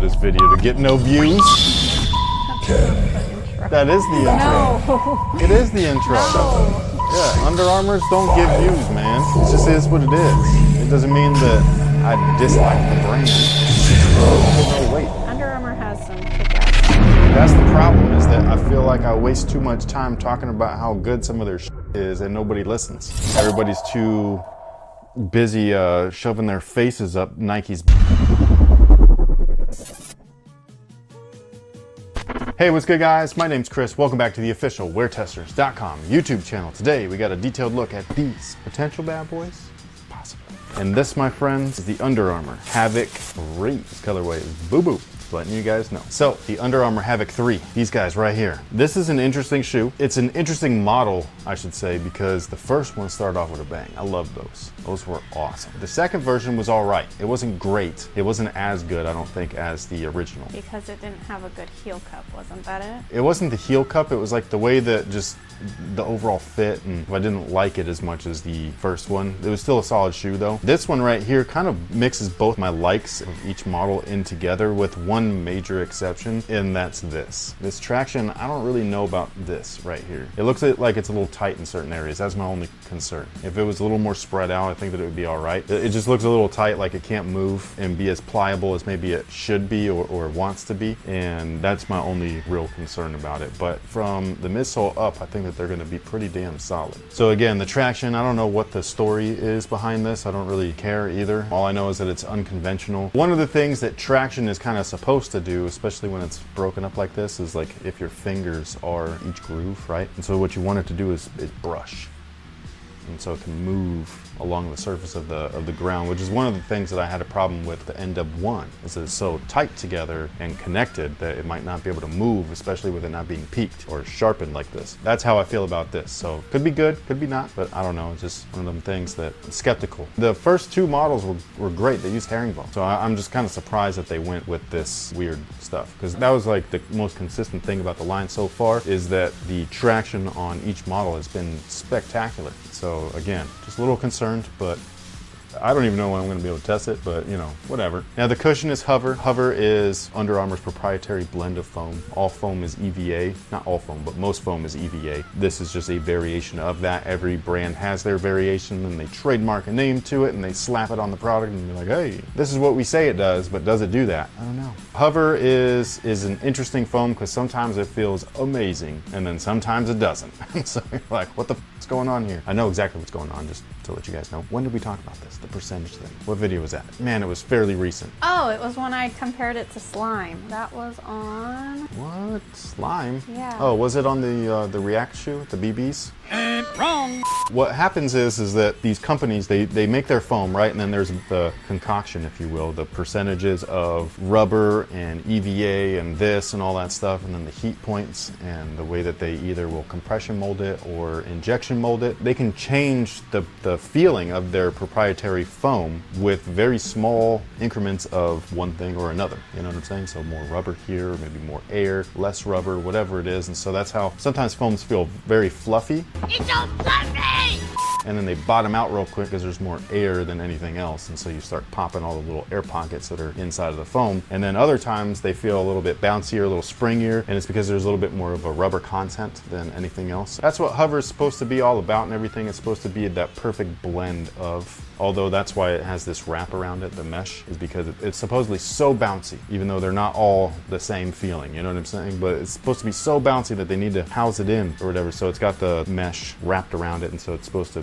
this video to get no views. That is the intro. No. It is the intro. No. Yeah, Under Armours don't give views, man. It just is what it is. It doesn't mean that I dislike the brand. Oh, wait. Under Armour has some kick-ass. That's the problem, is that I feel like I waste too much time talking about how good some of their shit is and nobody listens. Everybody's too busy shoving their faces up Nike's. Hey, what's good, guys? My name's Chris. Welcome back to the official weartesters.com YouTube channel. Today, we got a detailed look at these potential bad boys. Possible. And this, my friends, is the Under Armour Havoc 3. This colorway is boo-boo. Letting you guys know. So, the Under Armour Havoc 3, these guys right here. This is an interesting shoe. It's an interesting model, I should say, because the first one started off with a bang. I love those. Those were awesome. The second version was all right. It wasn't great. It wasn't as good, I don't think, as the original. Because it didn't have a good heel cup, wasn't that it? It wasn't the heel cup, it was like the way that just the overall fit, and I didn't like it as much as the first one. It was still a solid shoe though. This one right here kind of mixes both my likes of each model in together with one major exception, and that's this. This traction, I don't really know about this right here. It looks like it's a little tight in certain areas. That's my only concern. If it was a little more spread out, I think that it would be all right. It just looks a little tight, like it can't move and be as pliable as maybe it should be or wants to be, and that's my only real concern about it. But from the midsole up, I think that they're going to be pretty damn solid. So again, the traction, I don't know what the story is behind this. I don't really care either. All I know is that it's unconventional. One of the things that traction is kind of supposed to do, especially when it's broken up like this, is like if your fingers are each groove, right? And so what you want it to do is brush. And so it can move along the surface of the ground, which is one of the things that I had a problem with the NW1, is that it's so tight together and connected that it might not be able to move, especially with it not being peaked or sharpened like this. That's how I feel about this. So could be good, could be not, but I don't know. It's just one of them things that I'm skeptical. The first two models were great. They used herringbone. So I'm just kind of surprised that they went with this weird stuff, because that was like the most consistent thing about the line so far, is that the traction on each model has been spectacular. So again, just a little concerned, but I don't even know when I'm going to be able to test it, but you know, whatever. Now the cushion is HOVR. HOVR is Under Armour's proprietary blend of foam. All foam is EVA. Not all foam, but most foam is EVA. This is just a variation of that. Every brand has their variation, and they trademark a name to it, and they slap it on the product, and you're like, hey, this is what we say it does, but does it do that? I don't know. HOVR is an interesting foam because sometimes it feels amazing, and then sometimes it doesn't. So you're like, what the f*** is going on here? I know exactly what's going on, just to let you guys know. When did we talk about this? The percentage thing. What video was that? Man, it was fairly recent. Oh, it was when I compared it to slime. That was on... What? Slime? Yeah. Oh, was it on the React shoe, the BBs? Wrong. What happens is that these companies, they make their foam, right? And then there's the concoction, if you will, the percentages of rubber and EVA and this and all that stuff, and then the heat points and the way that they either will compression mold it or injection mold it. They can change the feeling of their proprietary foam with very small increments of one thing or another. You know what I'm saying? So more rubber here, maybe more air, less rubber, whatever it is. And so that's how sometimes foams feel very fluffy. It's so fluffy! And then they bottom out real quick because there's more air than anything else. And so you start popping all the little air pockets that are inside of the foam. And then other times they feel a little bit bouncier, a little springier, and it's because there's a little bit more of a rubber content than anything else. That's what HOVR is supposed to be all about and everything. It's supposed to be that perfect blend of, although that's why it has this wrap around it, the mesh, is because it's supposedly so bouncy, even though they're not all the same feeling, you know what I'm saying? But it's supposed to be so bouncy that they need to house it in or whatever. So it's got the mesh wrapped around it, and so it's supposed to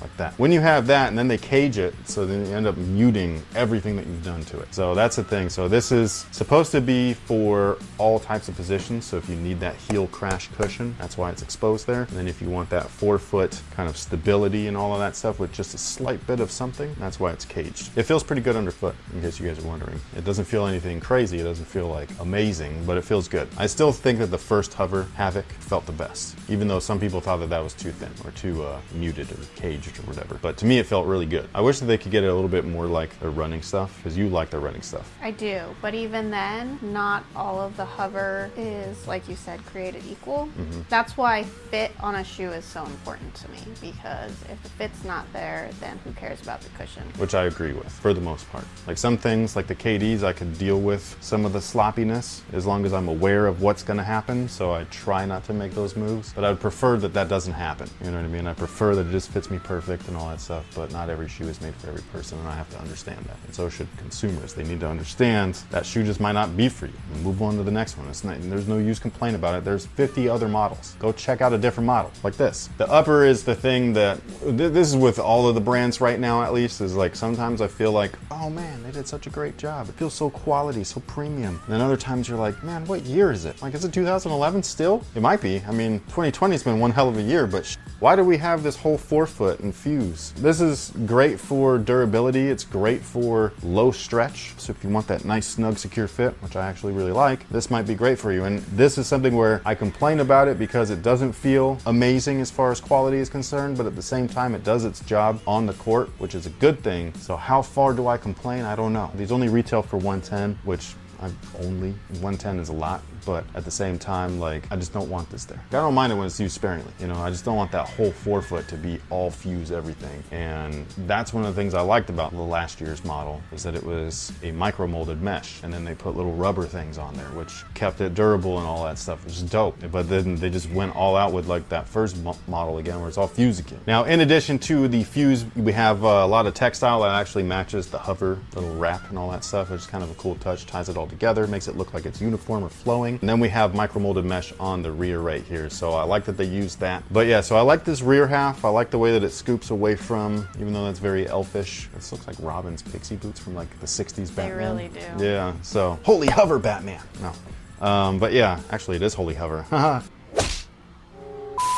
like that. When you have that and then they cage it, so then you end up muting everything that you've done to it. So that's the thing. So this is supposed to be for all types of positions. So if you need that heel crash cushion, that's why it's exposed there. And then if you want that forefoot kind of stability and all of that stuff with just a slight bit of something, that's why it's caged. It feels pretty good underfoot, in case you guys are wondering. It doesn't feel anything crazy. It doesn't feel like amazing, but it feels good. I still think that the first HOVR Havoc felt the best, even though some people thought that that was too thin or too muted or caged budget or whatever. But to me, it felt really good. I wish that they could get it a little bit more like their running stuff, because you like their running stuff. I do, but even then, not all of the hover is, like you said, created equal. That's why fit on a shoe is so important to me, because if the fit's not there, then who cares about the cushion? Which I agree with, for the most part. Like some things, like the KDs, I could deal with some of the sloppiness as long as I'm aware of what's going to happen, so I try not to make those moves. But I would prefer that that doesn't happen, you know what I mean? I prefer that it just fits me perfect and all that stuff, but not every shoe is made for every person, and I have to understand that. And so should consumers. They need to understand that shoe just might not be for you. And move on to the next one. It's not, there's no use complaining about it. There's 50 other models. Go check out a different model, like this. The upper is the thing that, this is with all of the brands right now at least, is like sometimes I feel like, oh man, they did such a great job. It feels so quality, so premium. And then other times you're like, man, what year is it? Like, is it 2011 still? It might be. I mean, 2020 has been one hell of a year, but why do we have this whole forefoot and fuse? This is great for durability. It's great for low stretch. So if you want that nice, snug, secure fit, which I actually really like, this might be great for you. And this is something where I complain about it because it doesn't feel amazing as far as quality is concerned, but at the same time, it does its job on the court, which is a good thing. So how far do I complain? I don't know. These only retail for $110, which only $110 is a lot, but at the same time, like, I just don't want this there. I don't mind it when it's used sparingly, you know, I just don't want that whole forefoot to be all fuse everything. And that's one of the things I liked about the last year's model, is that it was a micro molded mesh, and then they put little rubber things on there, which kept it durable and all that stuff, which is dope. But then they just went all out with like that first model again, where it's all fuse again. Now, in addition to the fuse, we have a lot of textile that actually matches the hover little wrap and all that stuff, which is kind of a cool touch, ties it all together, makes it look like it's uniform or flowing. And then we have micro molded mesh on the rear right here. So I like that they used that. But yeah, so I like this rear half. I like the way that it scoops away from, even though that's very elfish. This looks like Robin's pixie boots from like the 60s Batman. They really do. Yeah, so holy hover Batman. No. But yeah, actually it is holy hover.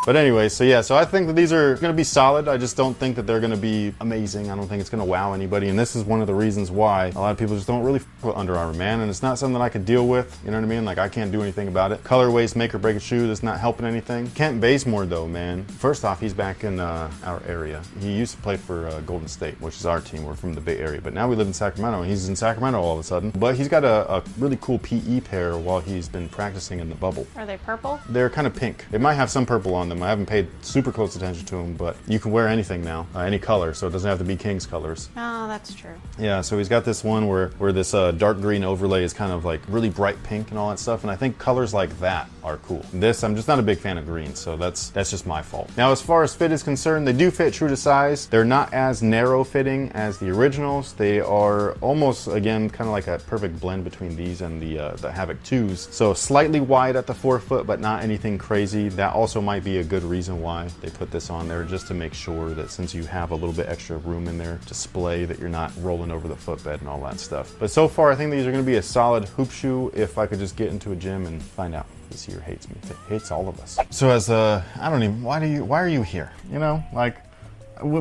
But anyway, so yeah, so I think that these are gonna be solid. I just don't think that they're gonna be amazing. I don't think it's gonna wow anybody. And this is one of the reasons why a lot of people just don't really f with Under Armour, man. And it's not something that I could deal with, you know what I mean? Like, I can't do anything about it. Colorways make or break a shoe. That's not helping anything. Kent Bazemore though, man. First off, he's back in our area. He used to play for Golden State, which is our team. We're from the Bay Area, but now we live in Sacramento, and he's in Sacramento all of a sudden. But he's got a really cool PE pair while he's been practicing in the bubble. Are they purple? They're kind of pink. They might have some purple on them. I haven't paid super close attention to them, but you can wear anything now, any color, so it doesn't have to be King's colors. Oh, that's true. Yeah, so he's got this one where this dark green overlay is kind of like really bright pink and all that stuff, and I think colors like that are cool. This, I'm just not a big fan of green, so that's just my fault. Now, as far as fit is concerned, they do fit true to size. They're not as narrow fitting as the originals. They are almost, again, kind of like a perfect blend between these and the Havoc 2s. So slightly wide at the forefoot, but not anything crazy. That also might be a good reason why they put this on there, just to make sure that since you have a little bit extra room in there to splay, that you're not rolling over the footbed and all that stuff. But so far, I think these are going to be a solid hoop shoe if I could just get into a gym and find out. This here hates me. It hates all of us. So as I don't even, why are you here? You know, like,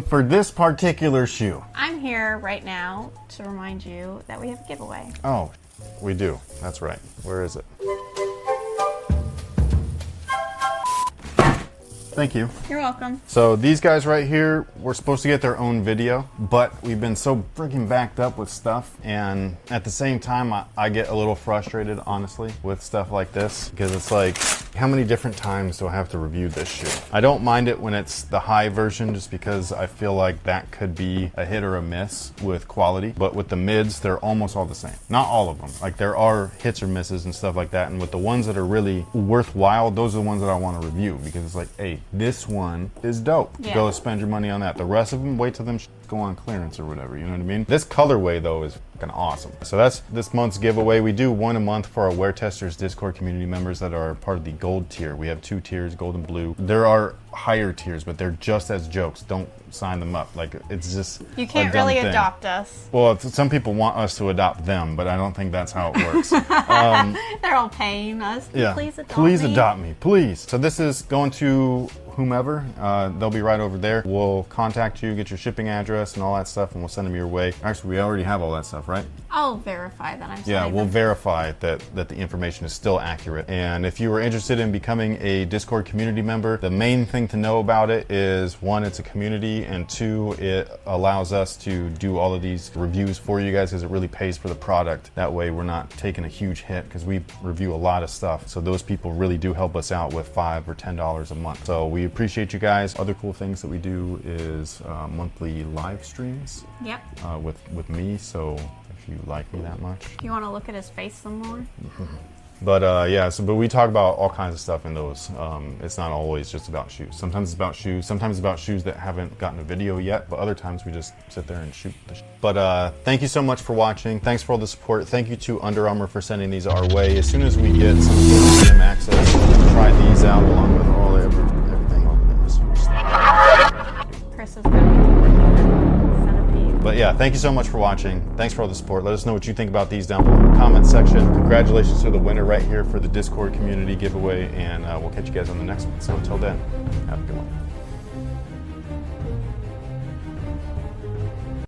for this particular shoe. I'm here right now to remind you that we have a giveaway. Oh, we do. That's right. Where is it? Thank you. You're welcome. So these guys right here were supposed to get their own video, but we've been so freaking backed up with stuff, and at the same time I get a little frustrated, honestly, with stuff like this, because it's like, how many different times do I have to review this shoe? I don't mind it when it's the high version, just because I feel like that could be a hit or a miss with quality, but with the mids, they're almost all the same. Not all of them. Like, there are hits or misses and stuff like that, and with the ones that are really worthwhile, those are the ones that I want to review, because it's like, hey, this one is dope. Yeah. Go spend your money on that. The rest of them, wait till them go on clearance or whatever, you know what I mean? This colorway though is fucking awesome. So that's this month's giveaway. We do one a month for our weartesters Discord community members that are part of the gold tier. We have 2 tiers, gold and blue. There are higher tiers, but they're just as jokes. Don't sign them up. Like, it's just you can't really adopt us. Well, some people want us to adopt them, but I don't think that's how it works. They're all paying us. Yeah. Please adopt me, please. So this is going to whomever. They'll be right over there. We'll contact you, get your shipping address and all that stuff, and we'll send them your way. Actually, we already have all that stuff, right? I'll verify that I'm Yeah, signing we'll them. verify that the information is still accurate. And if you were interested in becoming a Discord community member, the main thing to know about it is, one, it's a community, and two, it allows us to do all of these reviews for you guys because it really pays for the product. That way we're not taking a huge hit because we review a lot of stuff. So those people really do help us out with $5 or $10 a month. So we appreciate you guys. Other cool things that we do is monthly live streams. Yep. With me. So if you like me that much. You want to look at his face some more? But yeah, but we talk about all kinds of stuff in those. It's not always just about shoes. Sometimes it's about shoes. Sometimes it's about shoes that haven't gotten a video yet. But other times we just sit there and shoot the But thank you so much for watching. Thanks for all the support. Thank you to Under Armour for sending these our way. As soon as we get some sort of gym access, we're gonna try these out along with all everything in this year. Chris is gonna centipede. But yeah, thank you so much for watching. Thanks for all the support. Let us know what you think about these down below in the comment section. Congratulations to the winner right here for the Discord community giveaway, and we'll catch you guys on the next one. So until then, have a good one.